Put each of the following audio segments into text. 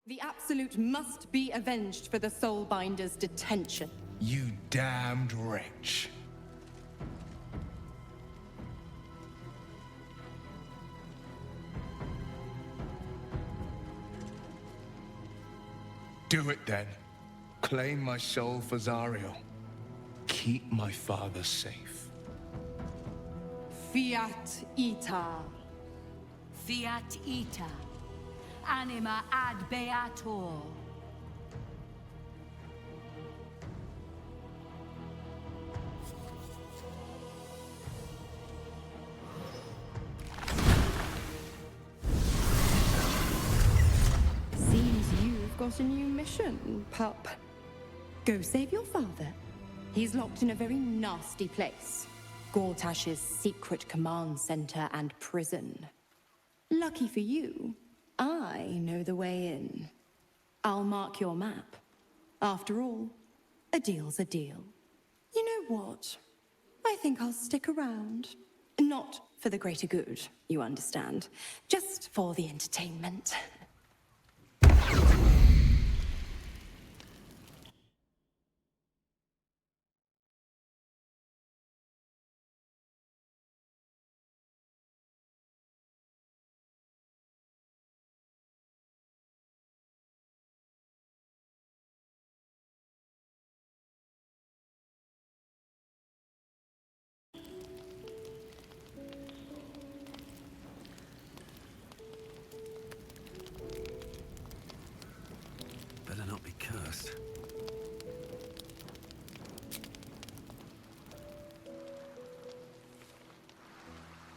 The Absolute must be avenged for the Soulbinder's detention. You damned wretch. Do it then. Claim my soul for Zariel. Keep my father safe. Fiat ita. Fiat ita. Anima ad beator. Seems you've got a new mission, pup. Go save your father. He's locked in a very nasty place. Gortash's secret command center and prison. Lucky for you, I know the way in. I'll mark your map. After all, a deal's a deal. You know what? I think I'll stick around. Not for the greater good, you understand. Just for the entertainment. Better not be cursed.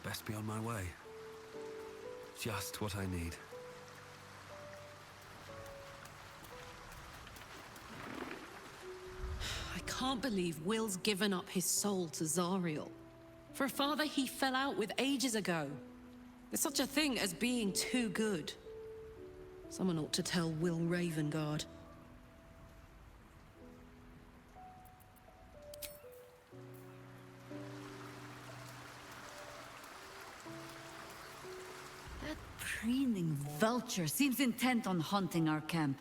Best be on my way. Just what I need. I can't believe Will's given up his soul to Zariel. For a father he fell out with ages ago. There's such a thing as being too good. Someone ought to tell Will Ravengard. That preening vulture seems intent on haunting our camp.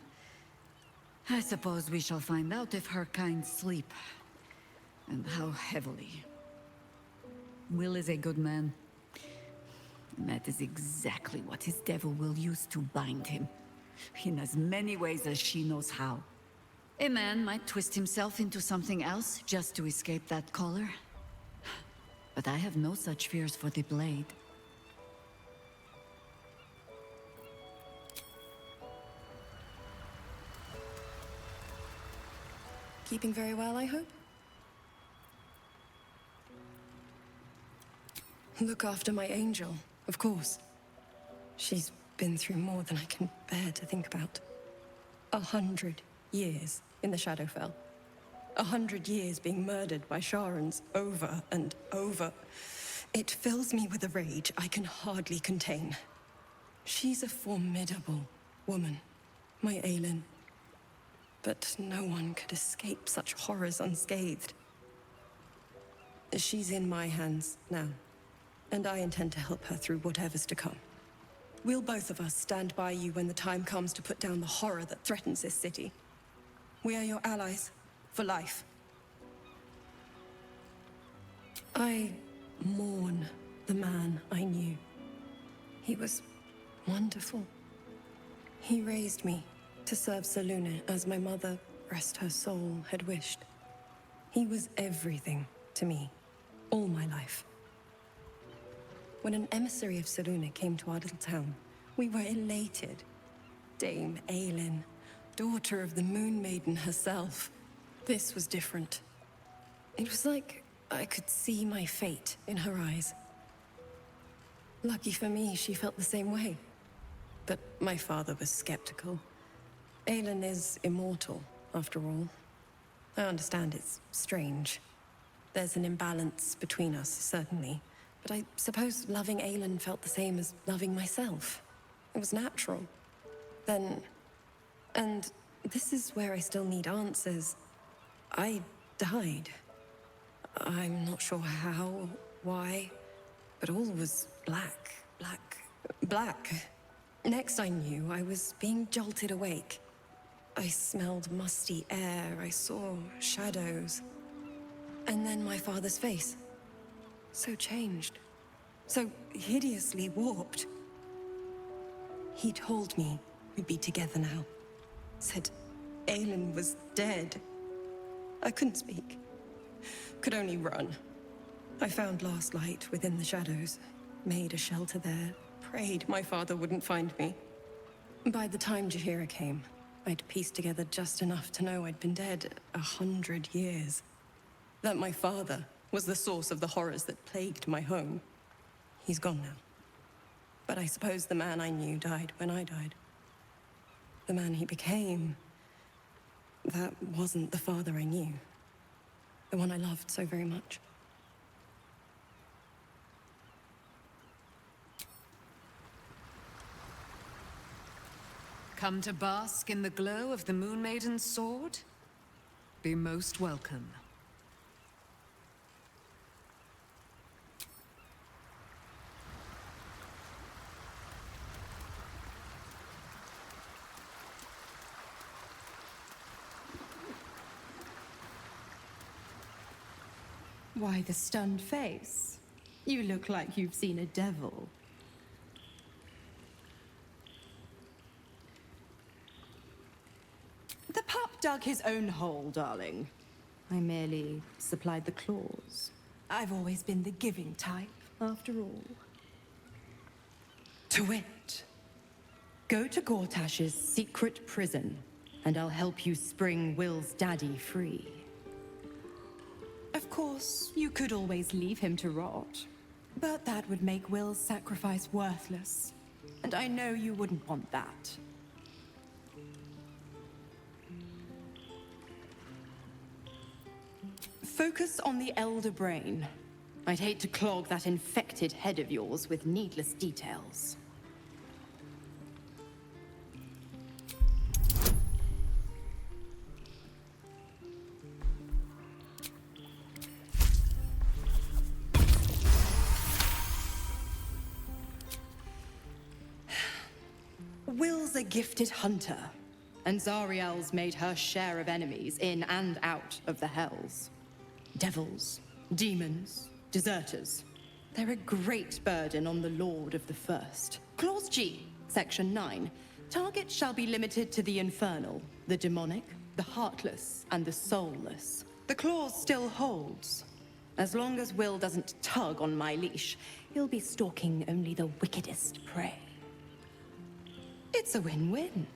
I suppose we shall find out if her kind sleep. And how heavily. Will is a good man. And that is exactly what his devil will use to bind him. In as many ways as she knows how. A man might twist himself into something else just to escape that collar. But I have no such fears for the blade. Keeping very well, I hope? Look after my angel, of course. She's been through more than I can bear to think about. 100 years in the Shadowfell. 100 years being murdered by Sharans over and over. It fills me with a rage I can hardly contain. She's a formidable woman, my Aelin. But no one could escape such horrors unscathed. She's in my hands now, and I intend to help her through whatever's to come. We'll both of us stand by you when the time comes to put down the horror that threatens this city. We are your allies, for life. I mourn the man I knew. He was wonderful. He raised me to serve Selûne as my mother, rest her soul, had wished. He was everything to me, all my life. When an emissary of Selûne came to our little town, we were elated. Dame Aelin, daughter of the Moon Maiden herself. This was different. It was like I could see my fate in her eyes. Lucky for me, she felt the same way. But my father was skeptical. Aelin is immortal, after all. I understand it's strange. There's an imbalance between us, certainly. But I suppose loving Aelin felt the same as loving myself. It was natural. Then... and this is where I still need answers. I died. I'm not sure how, why, but all was black, black, black. Next I knew, I was being jolted awake. I smelled musty air, I saw shadows. And then my father's face. So changed. So hideously warped. He told me we'd be together now. Said Aelin was dead. I couldn't speak. Could only run. I found last light within the shadows. Made a shelter there. Prayed my father wouldn't find me. By the time Jaheira came, I'd pieced together just enough to know I'd been dead 100 years. That my father was the source of the horrors that plagued my home. He's gone now. But I suppose the man I knew died when I died. The man he became, that wasn't the father I knew. The one I loved so very much. Come to bask in the glow of the Moon Maiden's sword? Be most welcome. Why the stunned face? You look like you've seen a devil. The pup dug his own hole, darling. I merely supplied the claws. I've always been the giving type, after all. To wit, go to Gortash's secret prison, and I'll help you spring Will's daddy free. Of course, you could always leave him to rot, but that would make Will's sacrifice worthless, and I know you wouldn't want that. Focus on the elder brain. I'd hate to clog that infected head of yours with needless details. Will's a gifted hunter, and Zariel's made her share of enemies in and out of the Hells. Devils, demons, deserters. They're a great burden on the Lord of the First. Clause G, Section 9. Target shall be limited to the infernal, the demonic, the heartless, and the soulless. The clause still holds. As long as Will doesn't tug on my leash, he'll be stalking only the wickedest prey. It's a win-win.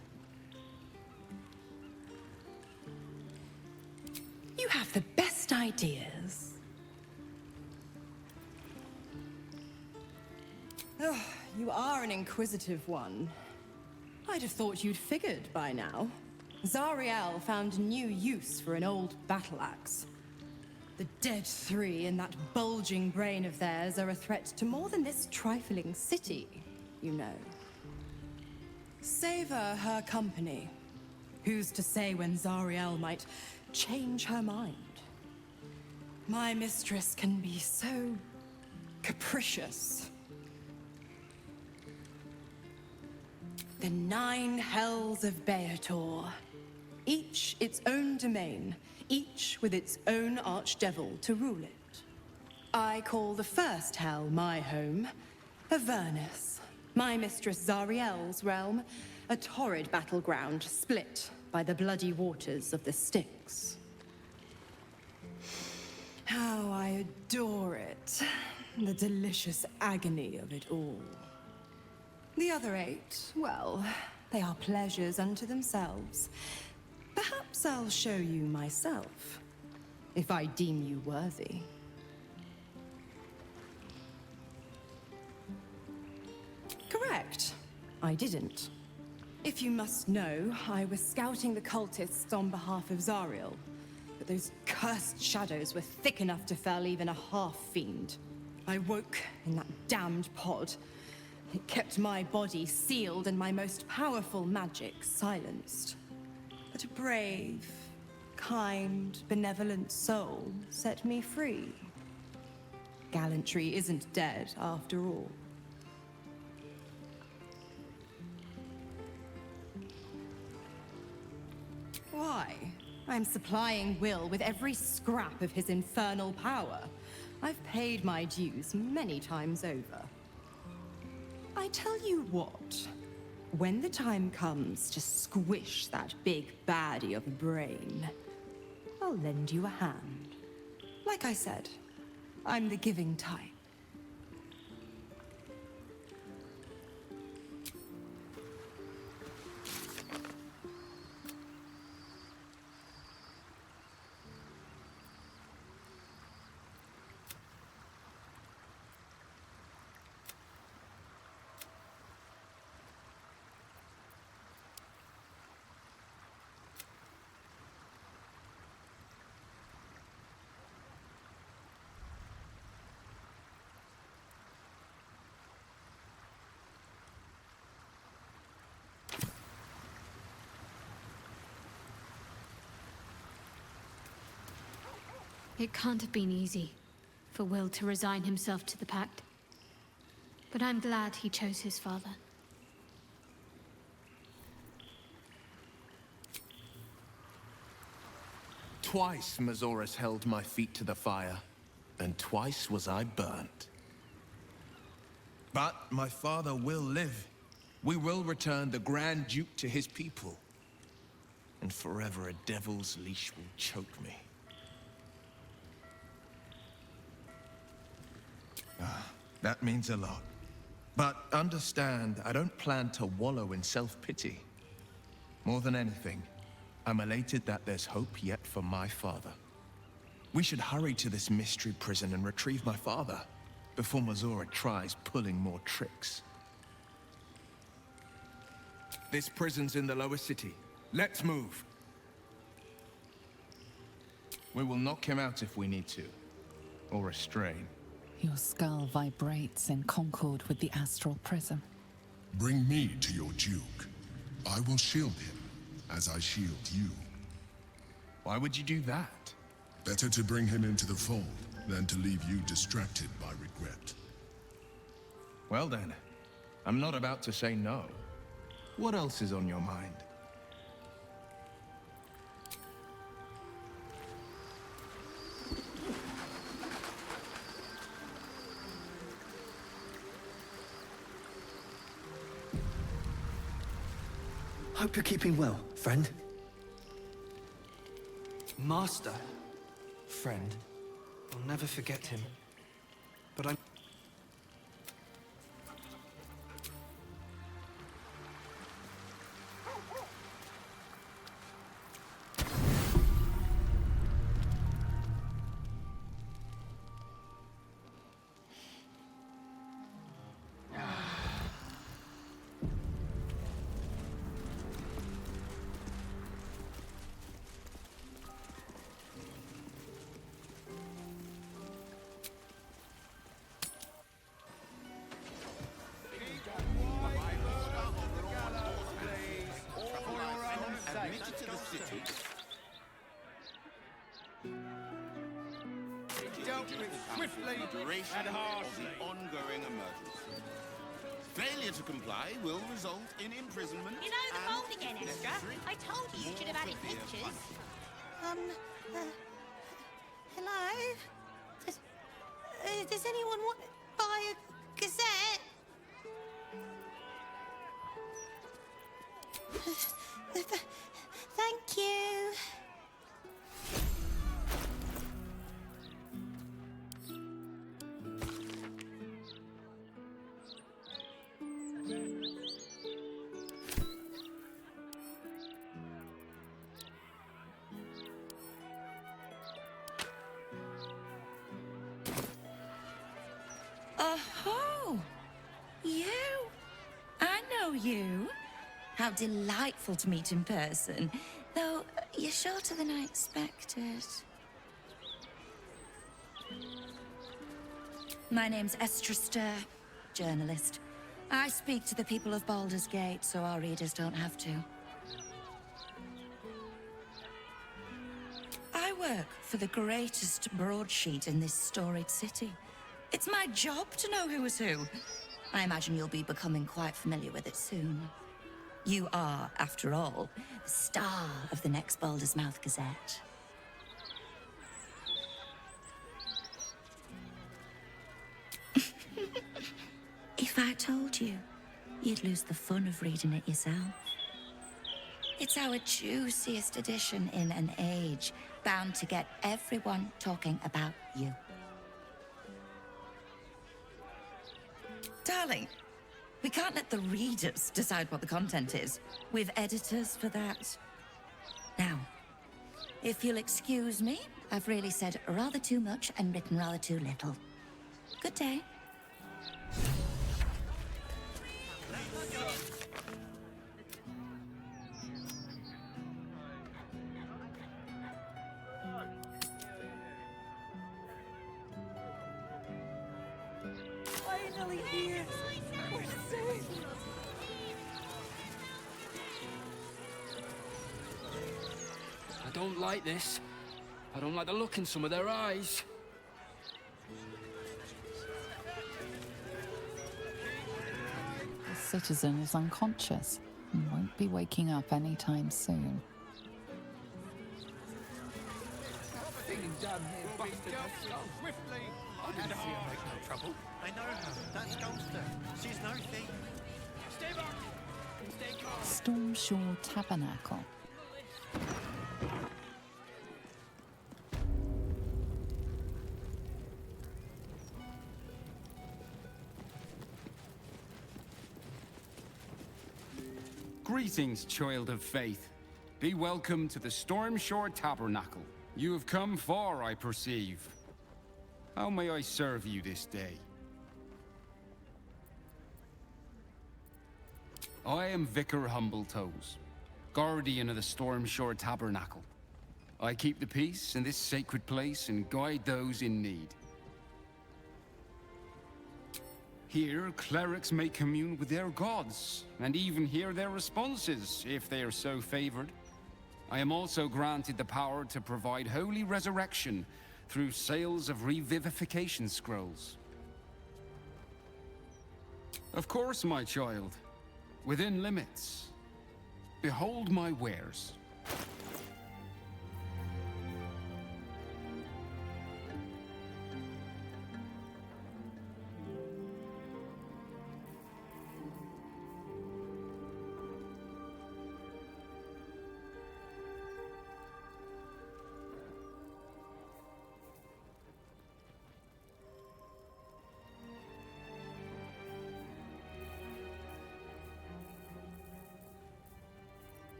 You have the best ideas. Oh, you are an inquisitive one. I'd have thought you'd figured by now. Zariel found new use for an old battle axe. The dead three in that bulging brain of theirs are a threat to more than this trifling city, you know. Savor her company. Who's to say when Zariel might change her mind? My mistress can be so capricious. The 9 hells of Beator. Each its own domain, each with its own archdevil to rule it. I call the first hell my home, Avernus. My mistress Zariel's realm, a torrid battleground split by the bloody waters of the Styx. How I adore it. The delicious agony of it all. The other 8, well, they are pleasures unto themselves. Perhaps I'll show you myself, if I deem you worthy. Correct. I didn't. If you must know, I was scouting the cultists on behalf of Zariel. But those cursed shadows were thick enough to fell even a half-fiend. I woke in that damned pod. It kept my body sealed and my most powerful magic silenced. But a brave, kind, benevolent soul set me free. Gallantry isn't dead, after all. I'm supplying Will with every scrap of his infernal power. I've paid my dues many times over. I tell you what, when the time comes to squish that big baddie of a brain, I'll lend you a hand. Like I said, I'm the giving type. It can't have been easy for Will to resign himself to the Pact. But I'm glad he chose his father. Twice Mazoras held my feet to the fire, and twice was I burnt. But my father will live. We will return the Grand Duke to his people. And forever a devil's leash will choke me. That means a lot. But understand, I don't plan to wallow in self-pity. More than anything, I'm elated that there's hope yet for my father. We should hurry to this mystery prison and retrieve my father before Mazora tries pulling more tricks. This prison's in the lower city. Let's move. We will knock him out if we need to, or restrain. Your skull vibrates in concord with the astral prism. Bring me to your Duke. I will shield him, as I shield you. Why would you do that? Better to bring him into the fold than to leave you distracted by regret. Well then, I'm not about to say no. What else is on your mind? Hope you're keeping well, friend. Master. Friend. I'll never forget him. But I'm... Duration of the ongoing emergency. Failure to comply will result in imprisonment. You know the fold again, Esther. I told you you should have added pictures. Hello? Does anyone want to buy a gazette? Thank you. Oh, you? I know you. How delightful to meet in person. Though, you're shorter than I expected. My name's Estra Stir, journalist. I speak to the people of Baldur's Gate, so our readers don't have to. I work for the greatest broadsheet in this storied city. It's my job to know who is who. I imagine you'll be becoming quite familiar with it soon. You are, after all, the star of the next Baldur's Mouth Gazette. If I told you, you'd lose the fun of reading it yourself. It's our juiciest edition in an age bound to get everyone talking about you. Darling, we can't let the readers decide what the content is. We've editors for that. Now, if you'll excuse me, I've really said rather too much and written rather too little. Good day. Finally here! We're safe! I don't like this. I don't like the look in some of their eyes. The citizen is unconscious and won't be waking up anytime soon. Swiftly and hard. Make no trouble. I know her. That's Golster. She's no thief. Stay back. Stay calm. Stormshore Tabernacle. Greetings, child of faith. Be welcome to the Stormshore Tabernacle. You have come far, I perceive. How may I serve you this day? I am Vicar Humbletoes, guardian of the Stormshore Tabernacle. I keep the peace in this sacred place and guide those in need. Here, clerics may commune with their gods, and even hear their responses, if they are so favored. I am also granted the power to provide holy resurrection through sales of revivification scrolls. Of course, my child, within limits. Behold my wares.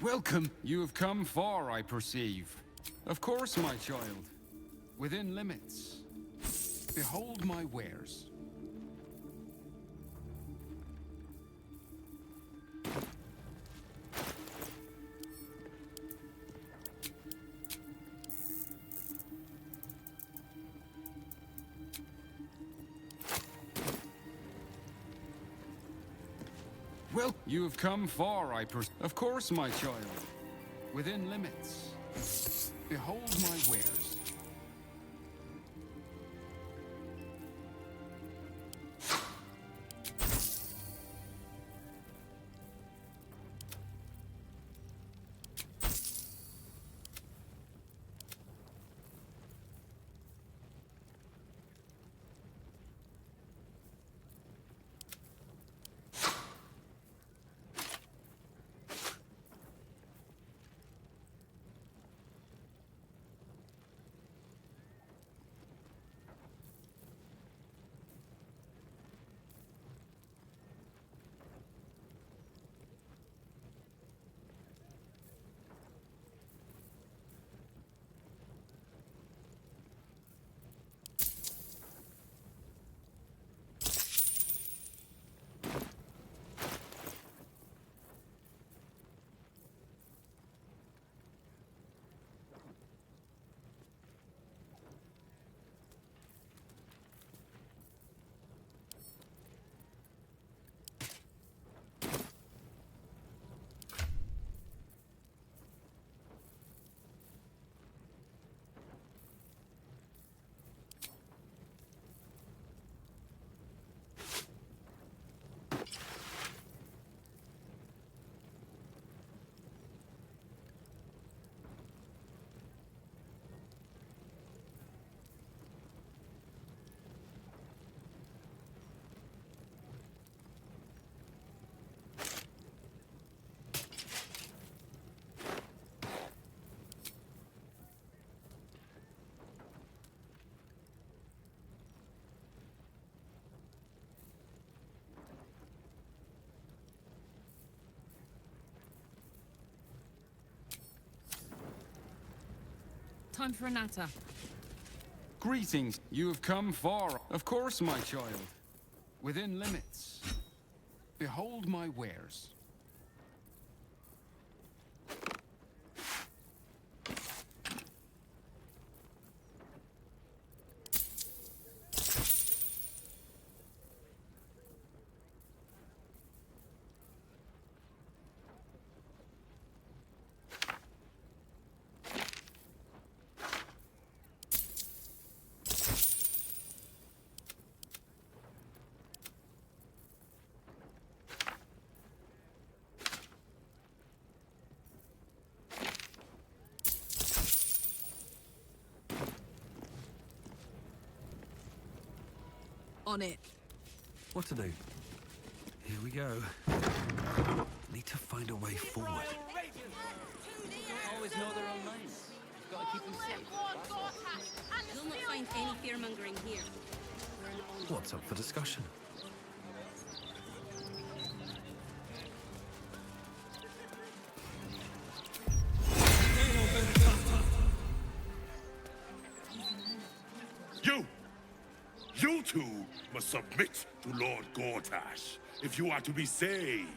Welcome. You have come far, I perceive. Of course, my child. Within limits. Behold my wares. Well, you have come far, Of course, my child. Within limits. Behold my wares. Time for a natter. Greetings. You have come far. Of course, my child. Within limits. Behold my wares. On it. What to do? Here we go. Need to find a way forward. Always know their own minds. You've got to keep them safe. You'll not find any fear-mongering here. What's up for discussion? You two must submit to Lord Gortash if you are to be saved.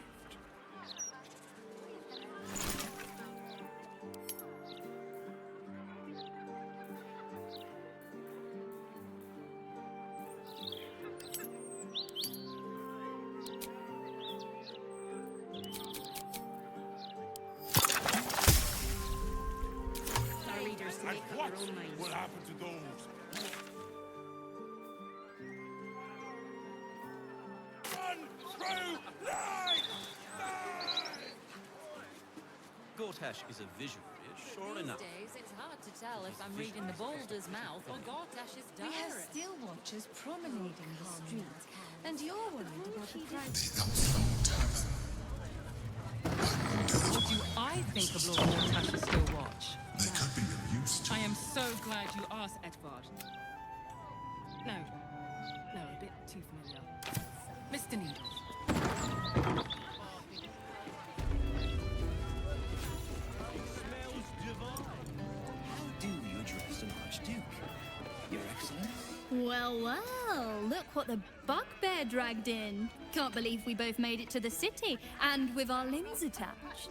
Our leaders to make up What their own minds. will happen to those? Gortash is a visionary, sure These enough. days, it's hard to tell if I'm reading the Boulder's mouth or Gortash's We diary. have steel watchers promenading the streets, and you're worried about the privacy. What do I think of Lord Gortash's still watch? They could be of use to I am so glad you asked, Edvard. No, a bit too familiar. Mr. Needle. Do you address an Archduke, Your Excellency? Well, well, look what the bugbear dragged in. Can't believe we both made it to the city, and with our limbs attached.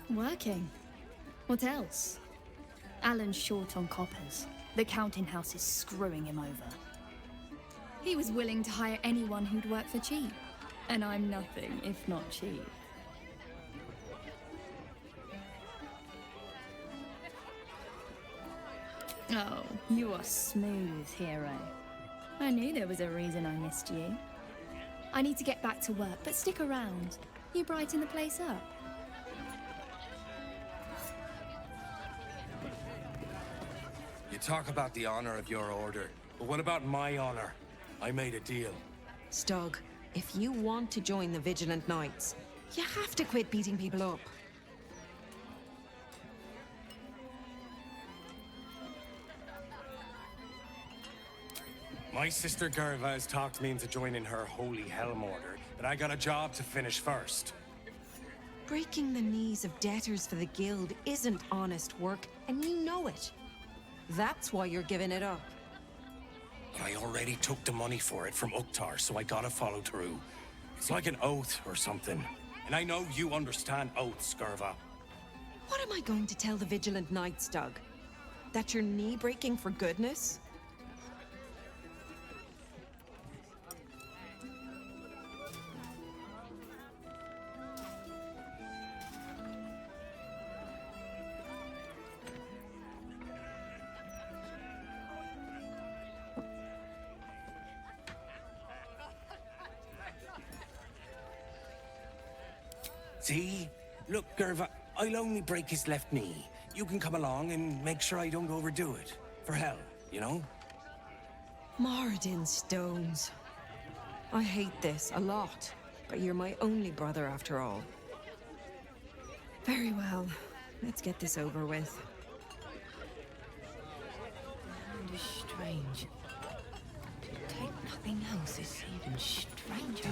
Working. What else? Alan's short on coppers. The counting house is screwing him over. He was willing to hire anyone who'd work for cheap. And I'm nothing if not cheap. Oh, you are smooth, hero. I knew there was a reason I missed you. I need to get back to work, but stick around. You brighten the place up. You talk about the honor of your order, but what about my honor? I made a deal. Stug, if you want to join the Vigilant Knights, you have to quit beating people up. My sister Gerva has talked me into joining her Holy Helm Order, but I got a job to finish first. Breaking the knees of debtors for the guild isn't honest work, and you know it. That's why you're giving it up. But I already took the money for it from Uktar, so I gotta follow through. It's like an oath or something. And I know you understand oaths, Gerva. What am I going to tell the Vigilant Knights, Doug? That you're knee-breaking for goodness? See? Look, Gerva, I'll only break his left knee. You can come along and make sure I don't overdo it. For hell, you know? Moradin stones. I hate this a lot, but you're my only brother after all. Very well. Let's get this over with. Land is strange. To take nothing else is even stranger.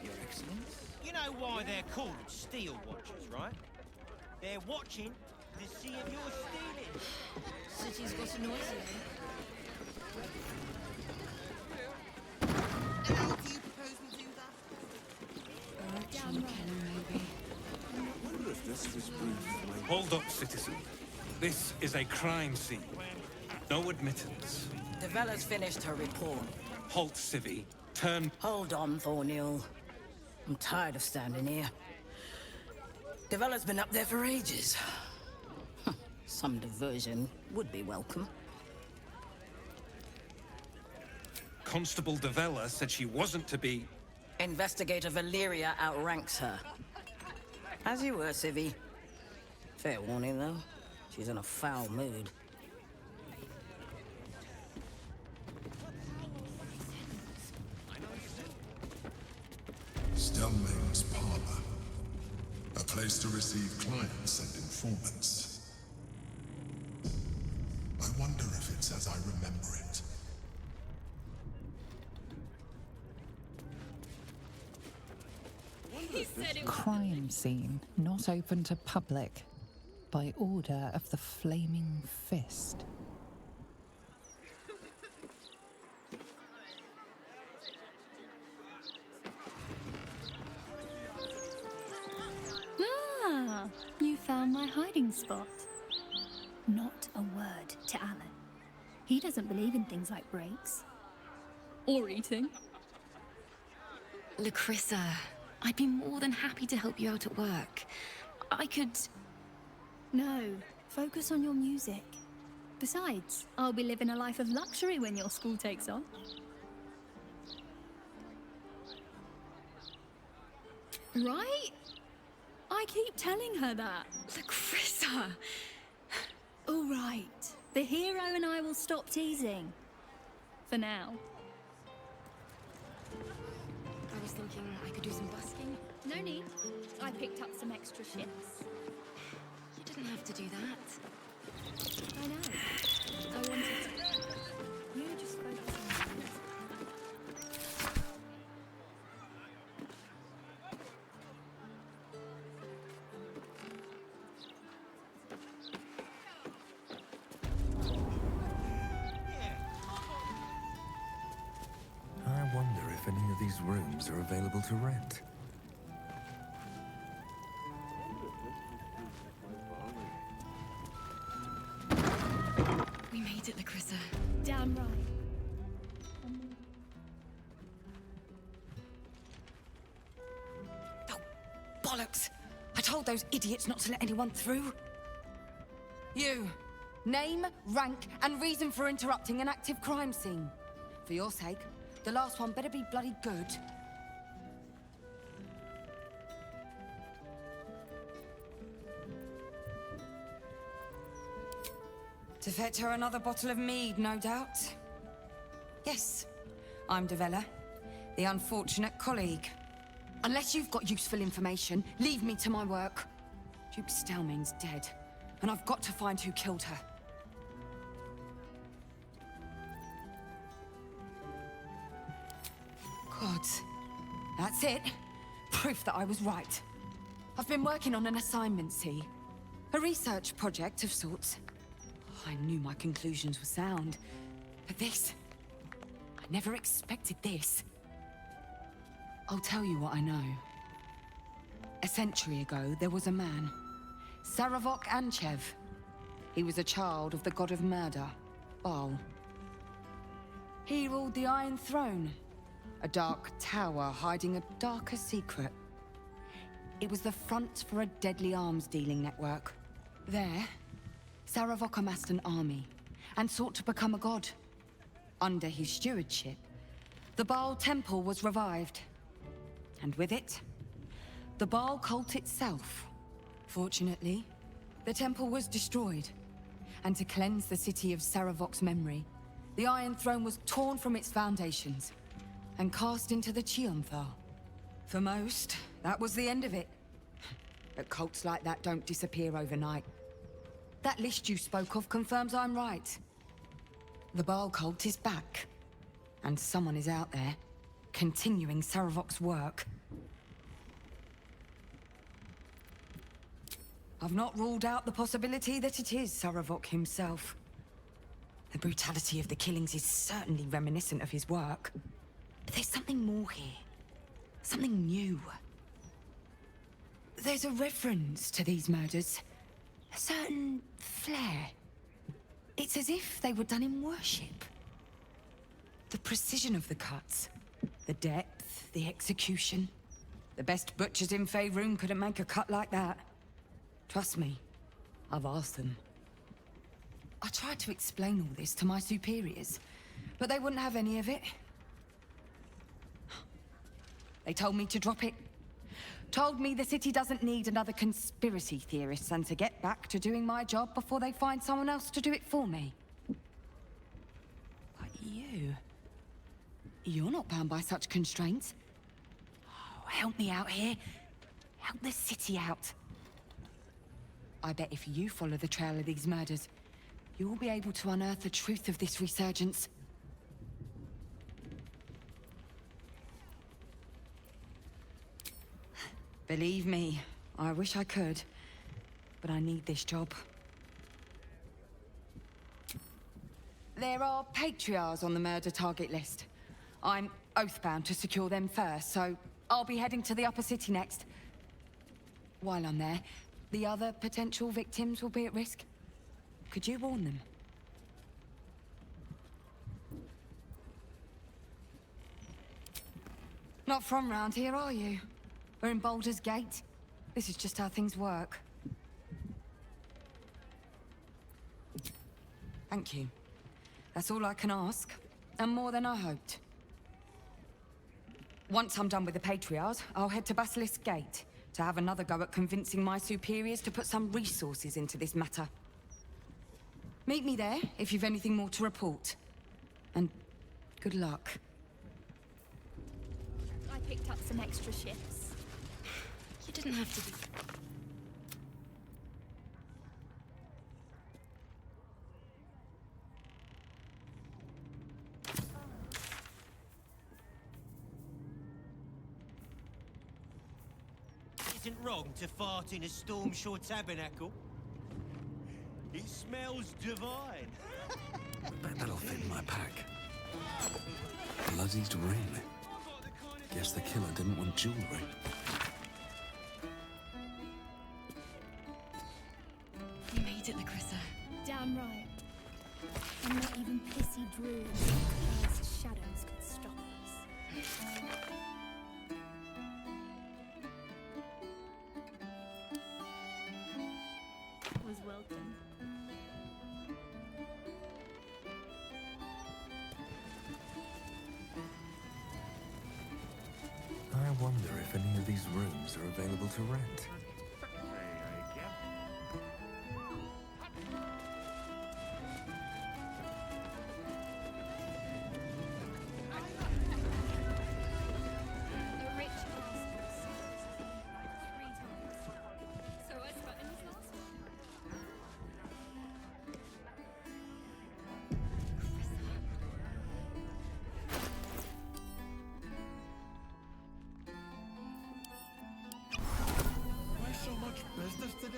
Your Excellency? You know why they're called steel watchers, right? They're watching to see if you're stealing. City's got a noisy. How do you propose we do that? Wonder if this was proof. Hold up, citizen. This is a crime scene. No admittance. Devella's finished her report. Halt, Civvy. Turn. Hold on, Thornhill. I'm tired of standing here. Devella's been up there for ages. Some diversion would be welcome. Constable Devella said she wasn't to be... Investigator Valeria outranks her. As you were, Civvy. Fair warning, though. She's in a foul mood. Stelmane's parlor. A place to receive clients and informants. I wonder if it's as I remember it. Crime scene not open to public by order of the Flaming Fist. Ah, you found my hiding spot. Not a word to Alan. He doesn't believe in things like breaks. Or eating. Lacrissa, I'd be more than happy to help you out at work. I could... No, focus on your music. Besides, I'll be living a life of luxury when your school takes off. Right? I keep telling her that. Lacrissa! All right. The hero and I will stop teasing. For now. I was thinking I could do some busking. No need. I picked up some extra shifts. You didn't have to do that. I know. I wanted to. You just focus on your music. I wonder if any of these rooms are available to rent. We made it, Lacrissa. Damn right. Oh, bollocks! I told those idiots not to let anyone through. You. Name, rank, and reason for interrupting an active crime scene. For your sake, the last one better be bloody good. To fetch her another bottle of mead, no doubt. Yes, I'm Devella, the unfortunate colleague. Unless you've got useful information, leave me to my work. Duke Stelmane's dead, and I've got to find who killed her. Gods. That's it. Proof that I was right. I've been working on an assignment, see? A research project of sorts. I knew my conclusions were sound. But this... I never expected this. I'll tell you what I know. A century ago, there was a man. Saravok Anchev. He was a child of the god of murder, Baal. He ruled the Iron Throne. A dark tower hiding a darker secret. It was the front for a deadly arms-dealing network. There, Saravok amassed an army and sought to become a god. Under his stewardship, the Baal Temple was revived. And with it, the Baal cult itself. Fortunately, the temple was destroyed. And to cleanse the city of Saravok's memory, the Iron Throne was torn from its foundations and cast into the Chionthar. For most, that was the end of it. But cults like that don't disappear overnight. That list you spoke of confirms I'm right. The Baal cult is back. And someone is out there, continuing Saravok's work. I've not ruled out the possibility that it is Saravok himself. The brutality of the killings is certainly reminiscent of his work. But there's something more here. Something new. There's a reference to these murders. A certain flair. It's as if they were done in worship. The precision of the cuts. The depth, the execution. The best butchers in Faerun couldn't make a cut like that. Trust me, I've asked them. I tried to explain all this to my superiors, but they wouldn't have any of it. They told me to drop it. Told me the city doesn't need another conspiracy theorist and to get back to doing my job before they find someone else to do it for me. But you're not bound by such constraints. Oh, help me out here. Help the city out. I bet if you follow the trail of these murders, you'll be able to unearth the truth of this resurgence. Believe me, I wish I could, but I need this job. There are patriarchs on the murder target list. I'm oathbound to secure them first, so I'll be heading to the upper city next. While I'm there, the other potential victims will be at risk. Could you warn them? Not from round here, are you? We're in Baldur's Gate. This is just how things work. Thank you. That's all I can ask, and more than I hoped. Once I'm done with the Patriarchs, I'll head to Basilisk Gate to have another go at convincing my superiors to put some resources into this matter. Meet me there if you've anything more to report. And good luck. I picked up some extra shifts. You didn't have to be... Isn't wrong to fart in a Stormshore tabernacle. It smells divine. Bet that'll fit in my pack. Bloodied ring. Guess the killer didn't want jewelry. You made it, Lacrissa. Damn right. And not even pissy druids and cursed shadows could stop us. Was welcome. I wonder if any of these rooms are available to rent.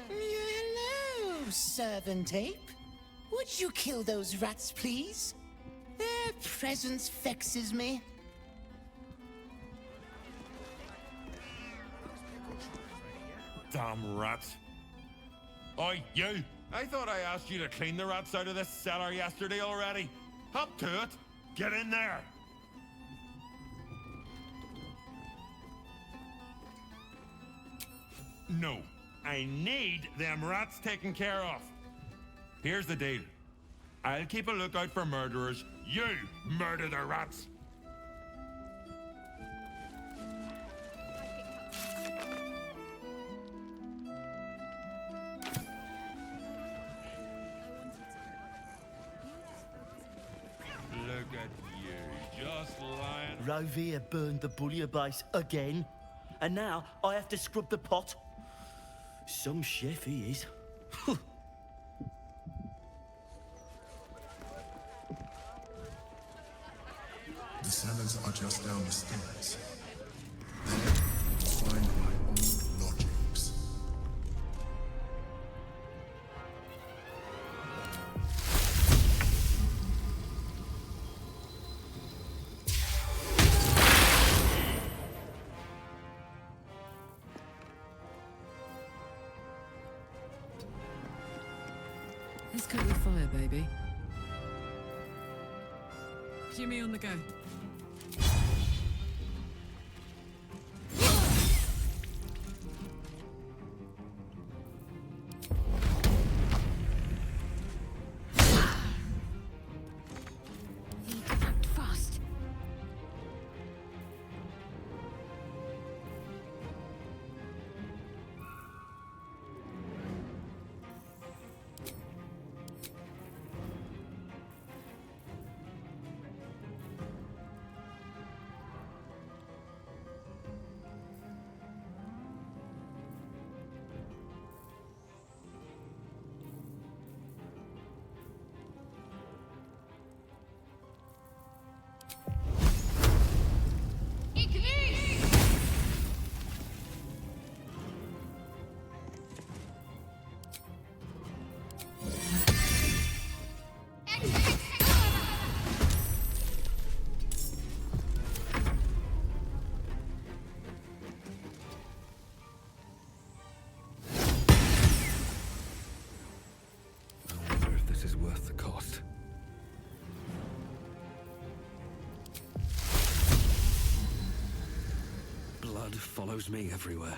Hello, servant ape. Would you kill those rats, please? Their presence vexes me. Damn rats. Oi, you! I thought I asked you to clean the rats out of this cellar yesterday already. Up to it! Get in there! No. I need them rats taken care of. Here's the deal. I'll keep a lookout for murderers. You murder the rats. Look at you, just lying. Rovia burned the bullier base again. And now I have to scrub the pot. Some chef he is. The cellars are just down the stairs. There, you'll find my old lodgings. Let's cook with fire, baby. Jimmy on the go. Act fast. I wonder if this is worth the cost. Blood follows me everywhere.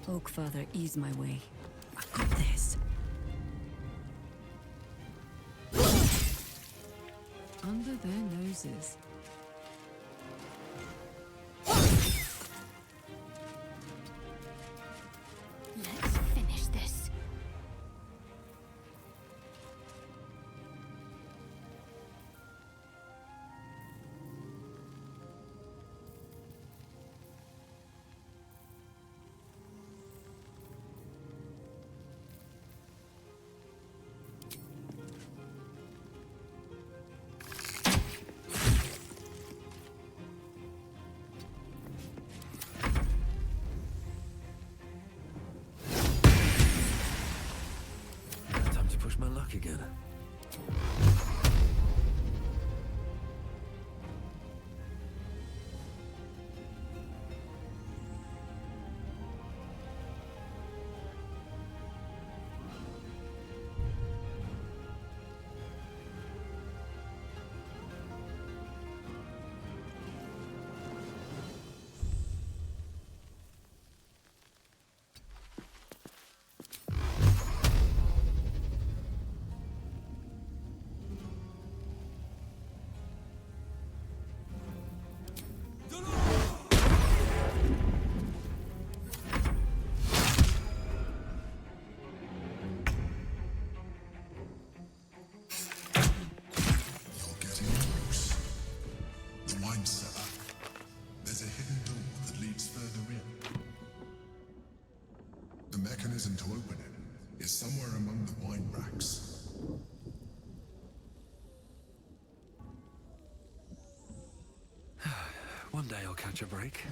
Oak Father, ease my way. I've got this. Under their noses. Let's finish this. Time to push my luck again. You're getting close. The wine cellar. There's a hidden door that leads further in. The mechanism to open it is somewhere among the wine racks. One day I'll catch a break.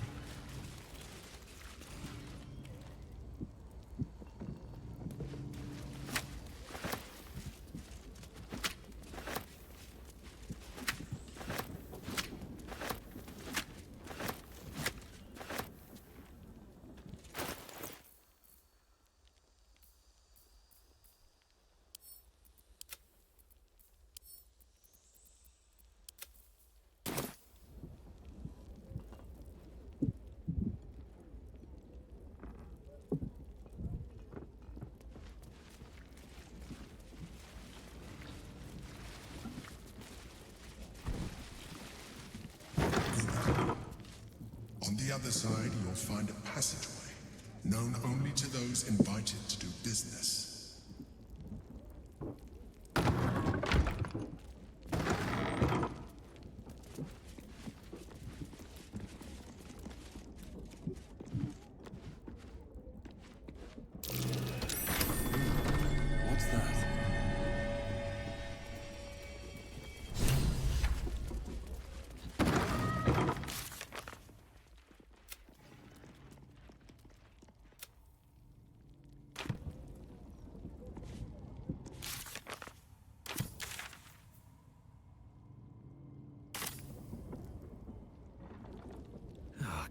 On the other side, you'll find a passageway, known only to those invited to do business.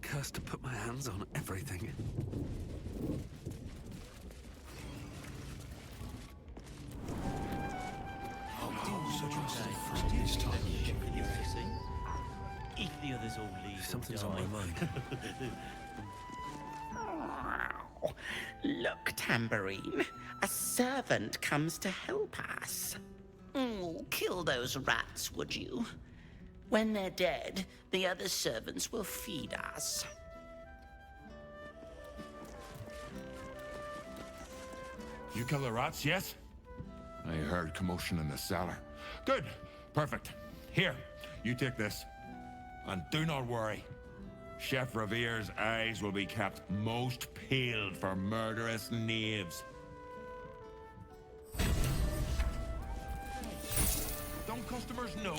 curse to put my hands on everything. If the others all leave, Something's on my mind. Look, Tambourine. A servant comes to help us. Kill those rats, would you? When they're dead, the other servants will feed us. You kill the rats, yes? I heard commotion in the cellar. Good. Perfect. Here, you take this. And do not worry. Chef Revere's eyes will be kept most peeled for murderous knaves. Don't customers know?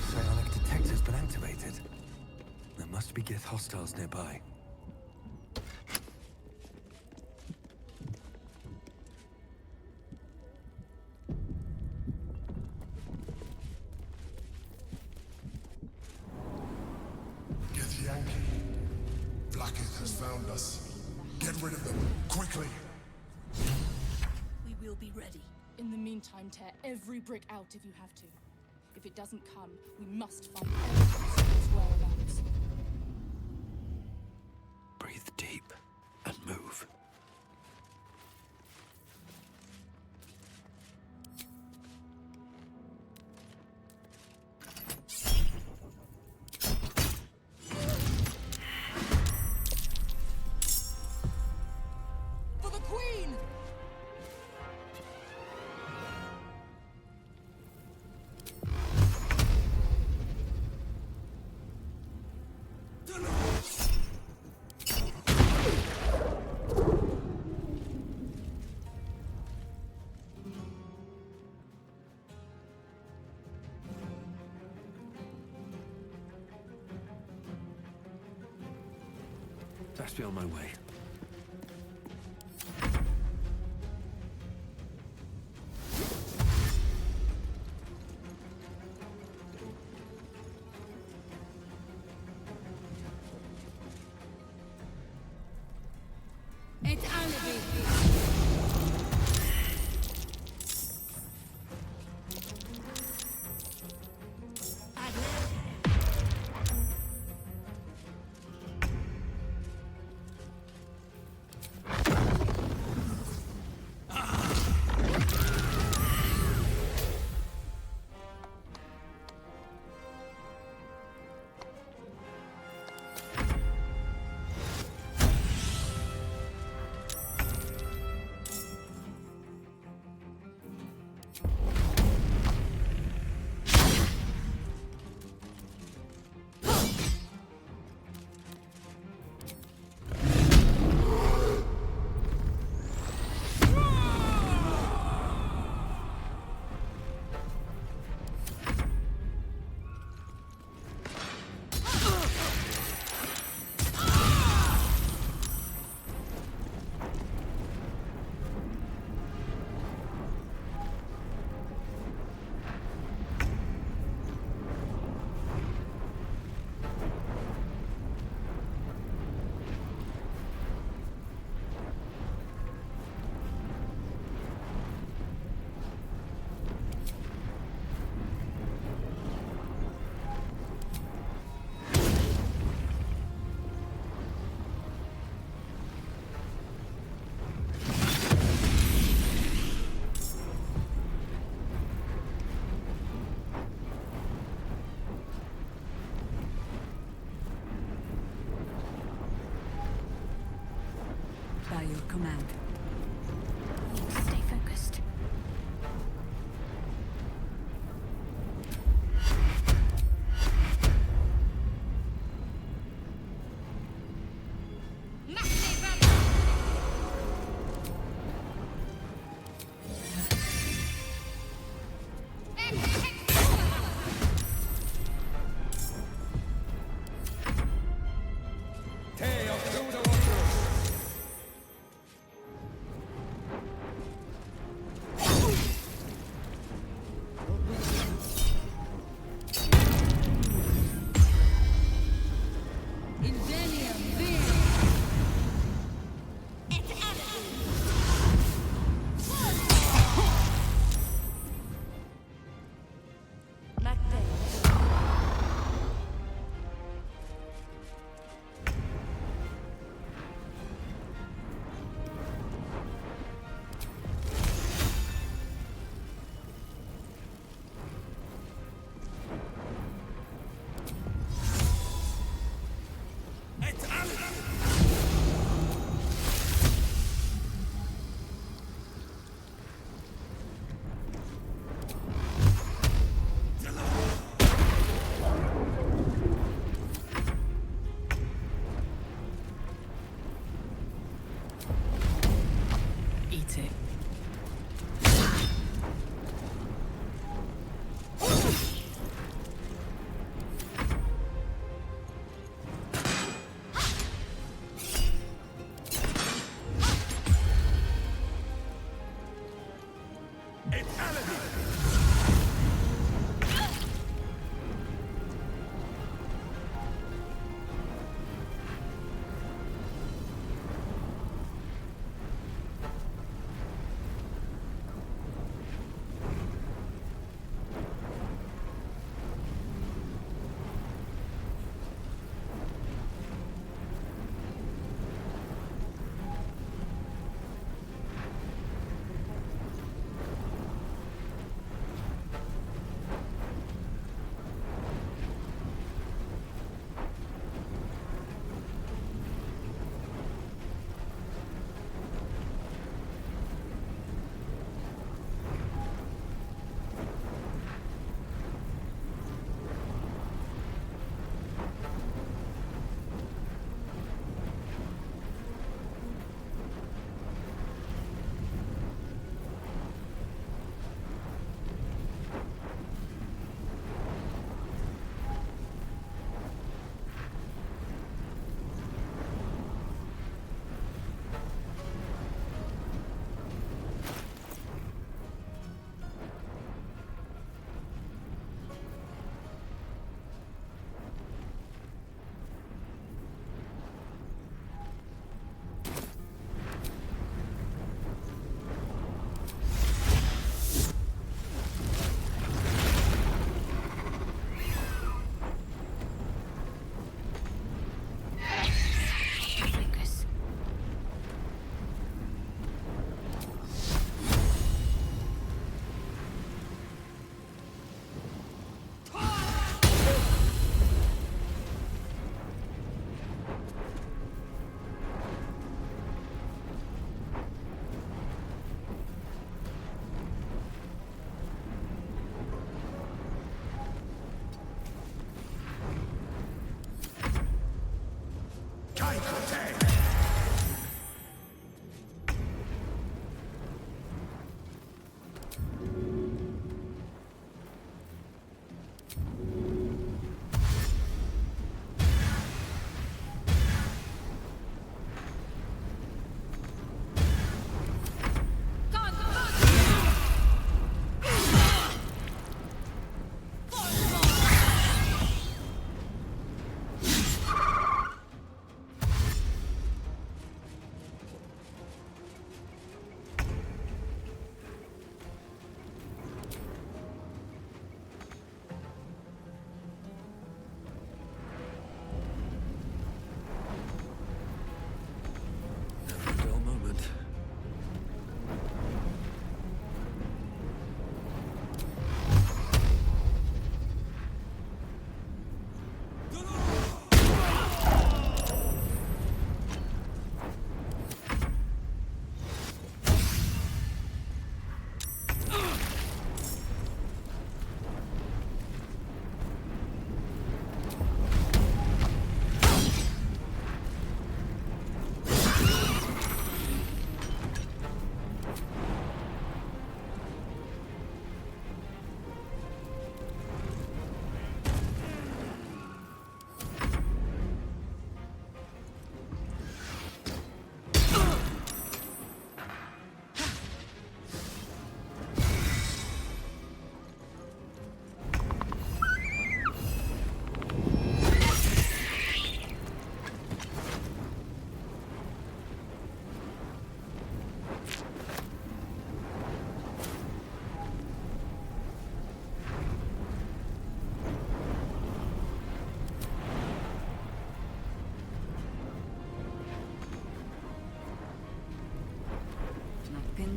Psionic detector's been activated. There must be Gith hostiles nearby. Get Yankee. Blackith has found us. Get rid of them, quickly. We will be ready. In the meantime, tear every brick out if you have to. If it doesn't come, we must find Elton's whereabouts. Breathe deep and move. For the Queen! That's be on my way. It's Alibi. your command. Need to stay focused.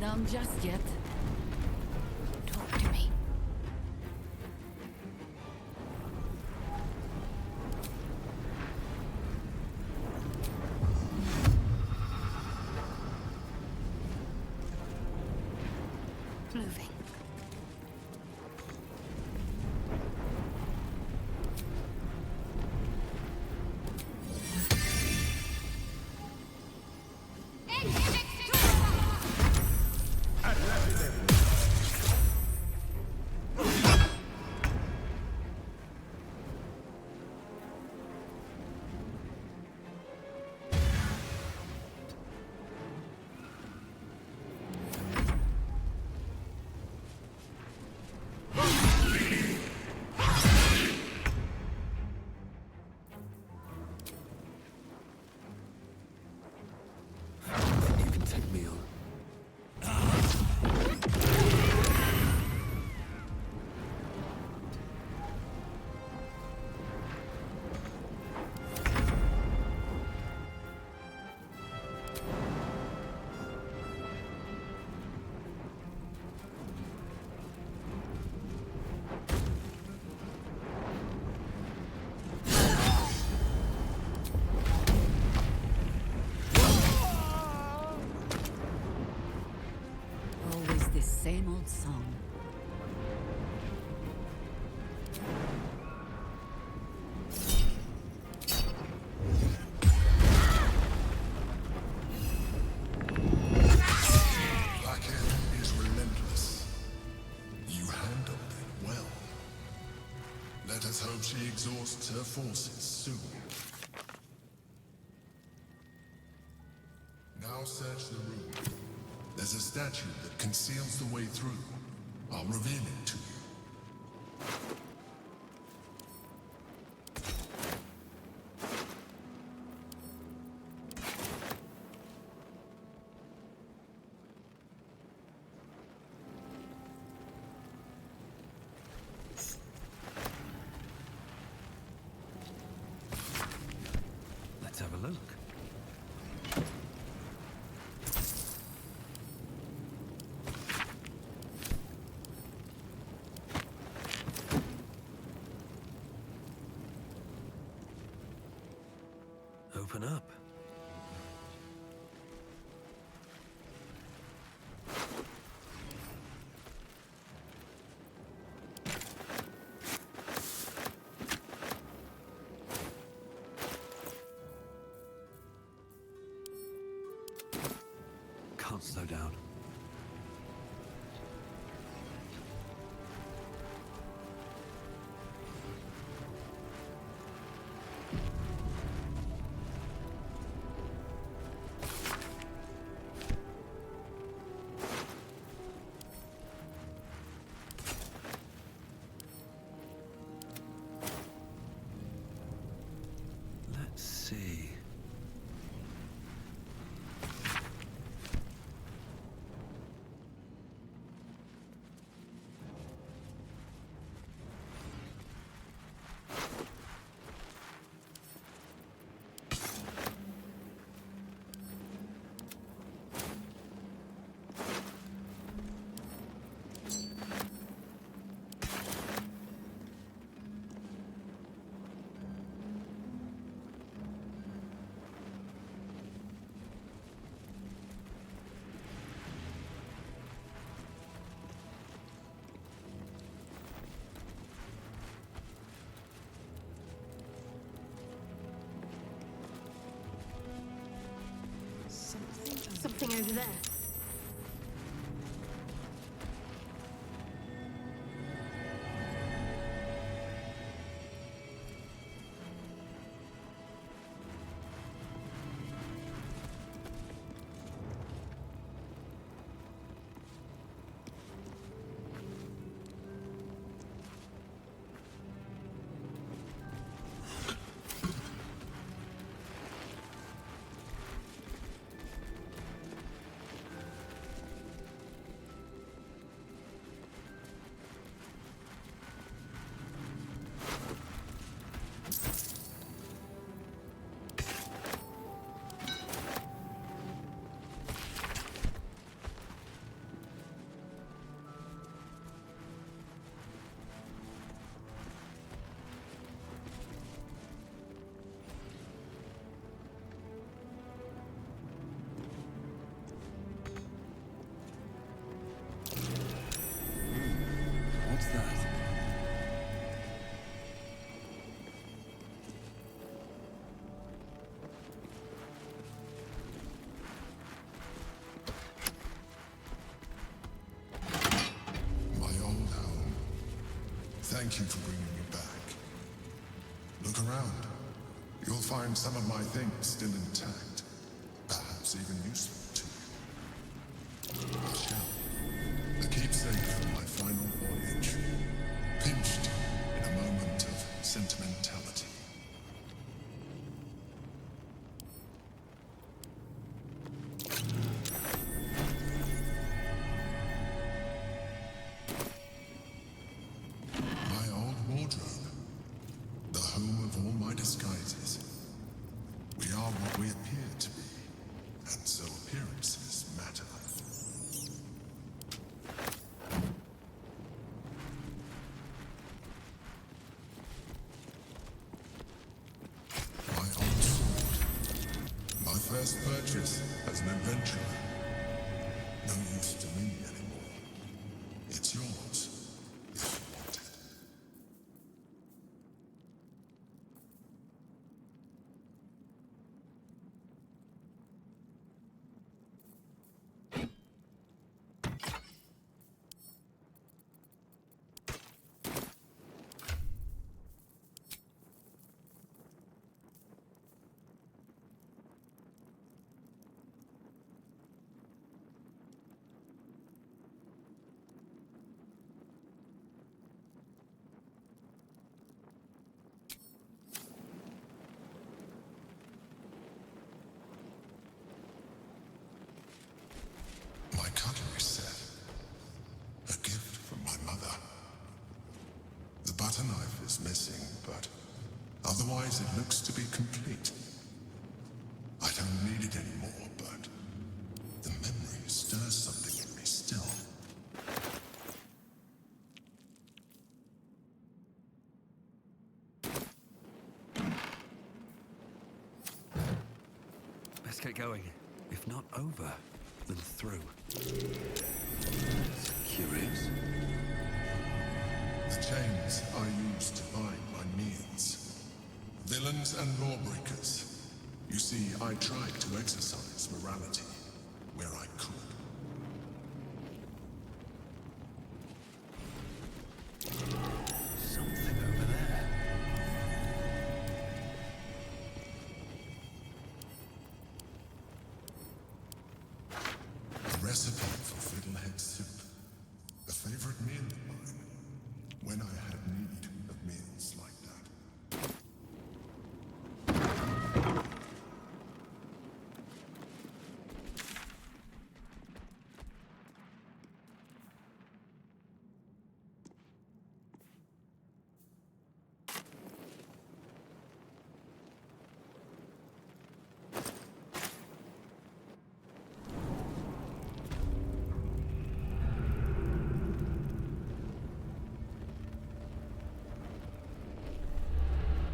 on just yet. Talk to me. Moving. You can take me on. Always this same old song. Blackhead is relentless. You handled it well. Let us hope she exhausts her forces soon. Now search the room. There's a statue that conceals the way through. I'll reveal it to you. Let's have a look. Open up. Can't slow down. Let's see. Something over there. Thank you for bringing me back. Look around. You'll find some of my things still intact. Perhaps even useful to you. A shell. A keepsake from my final voyage. Pinched in a moment of sentimentality. My old wardrobe. The home of all my disguises. We are what we appear to be, and so appearances matter. My old sword. My first purchase as an adventurer. No use to me anymore. It's yours, if you want it. My cutlery set. A gift from my mother. The butter knife is missing, but otherwise it looks to be complete. I don't need it anymore, but the memory stirs something in me still. Let's get going. If not over, then through. Curious. The chains I use to bind my meals. Villains and lawbreakers. You see, I tried to exercise morality where I could. Something over there. A recipe for fiddlehead soup. A favorite meal of mine. When I had need of meals like that.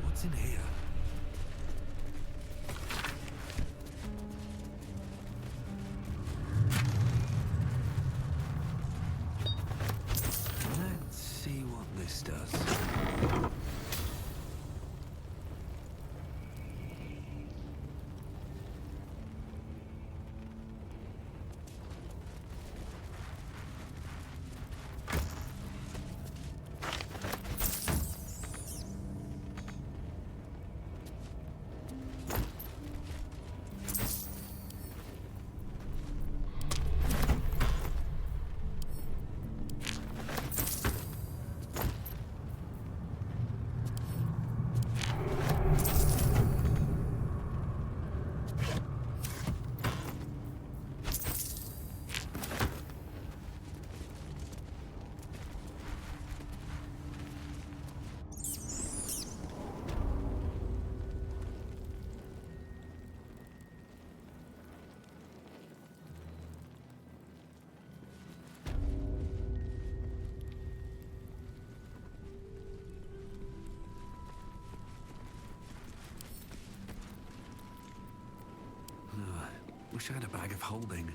What's in here? Let's see what this does. Wish I had a bag of holding.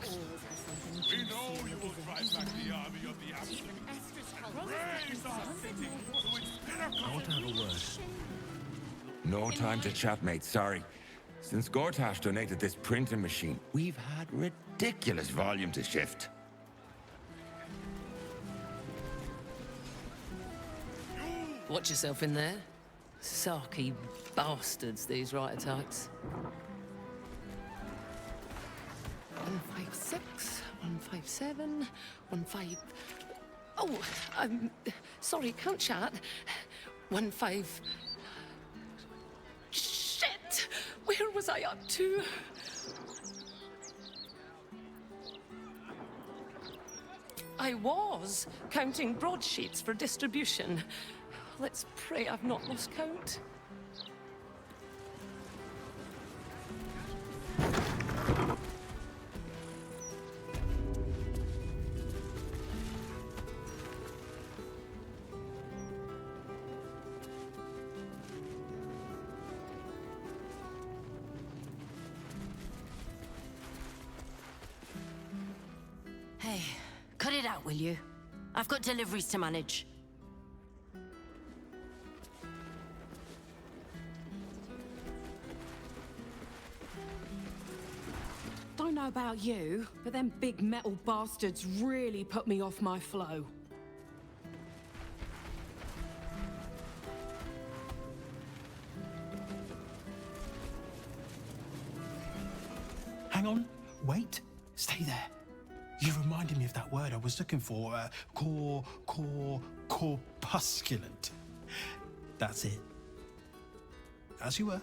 Thanks. We know you will drive back the army of the absolute. Raise our city to its pinnacle. I want to have a word. No time to chat, mate. Sorry. Since Gortash donated this printing machine, we've had ridiculous volume to shift. Watch yourself in there. Sarky bastards, these right attacks. 156, 157, 15... Oh, sorry, can't chat. 15... Shit! Where was I up to? I was counting broadsheets for distribution. Let's pray I've not lost count. Hey, cut it out, will you? I've got deliveries to manage. Don't know about you, but them big metal bastards really put me off my flow. Hang on. Wait. Stay there. You reminded me of that word I was looking for. Corpusculent. That's it. As you were.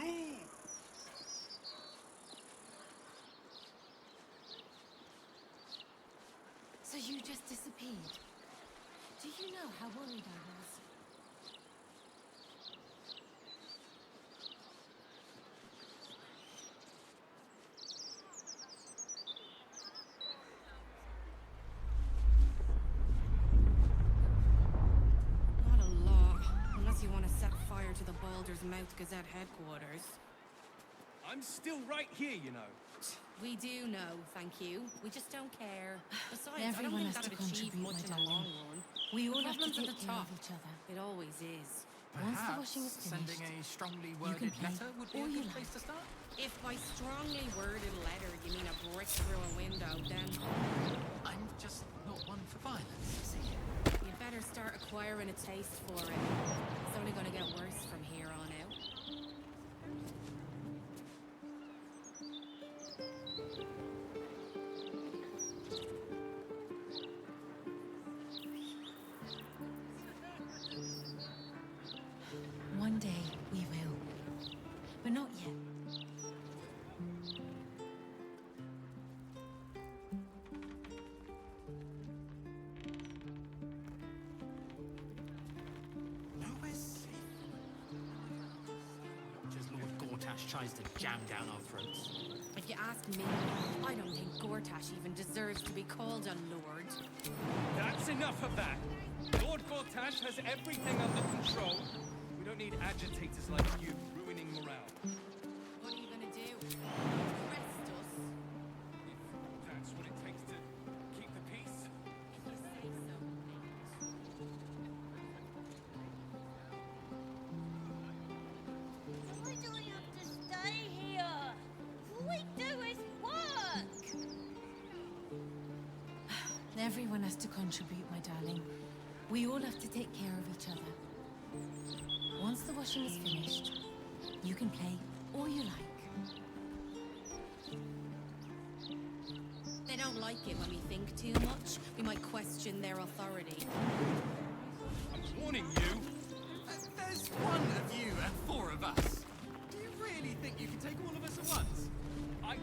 You! So you just disappeared? Do you know how worried I was? Not a lot, unless you want to set fire to the Baldur's Mouth Gazette headquarters. I'm still right here, you know. We do know, thank you. We just don't care. Besides, Everyone I don't has think to that'd achieve contribute, much in my the long darling. run. We all The have to problem's take at the care top. of each other. It always is. Once the washing is finished, sending a strongly you worded can pay letter would be a all you good place to start. If by strongly worded letter you mean a brick through a window, then I'm just not one for violence, you see. you'd better start acquiring a taste for it. It's only going to get worse from here on out. one day we will. But not yet. Just Lord Gortash tries to jam down our throats. If you ask me, I don't think Gortash even deserves to be called a lord. That's enough of that. Lord Gortash has everything under control. We don't need agitators like you ruining morale. What are you gonna do? Arrest us? Everyone has to contribute, my darling. We all have to take care of each other. Once the washing is finished, you can play all you like. They don't like it when we think too much. We might question their authority. I'm warning you. There's one of you and four of us. Do you really think you can take all of us at once? I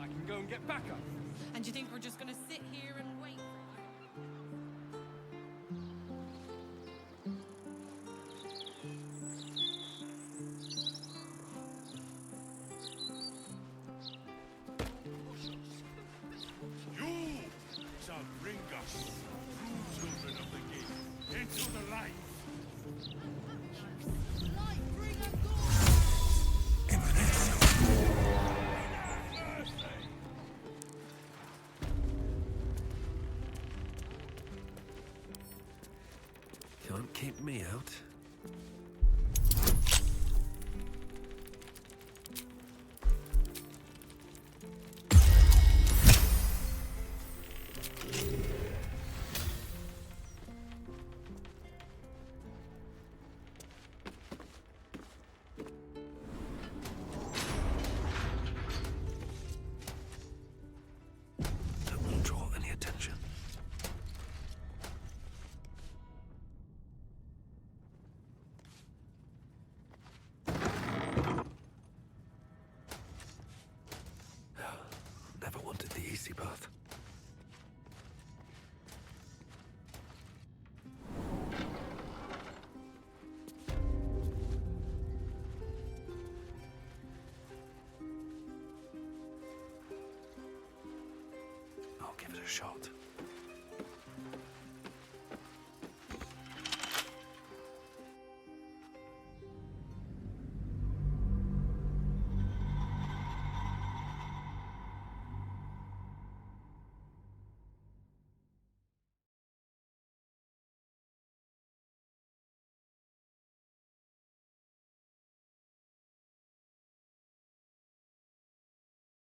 can go and get backup. And you think we're just gonna sit here and wait? You shall bring us true children of the gate into the light. Can't keep me out. Don't draw any attention. Never wanted the easy path. I'll give it a shot.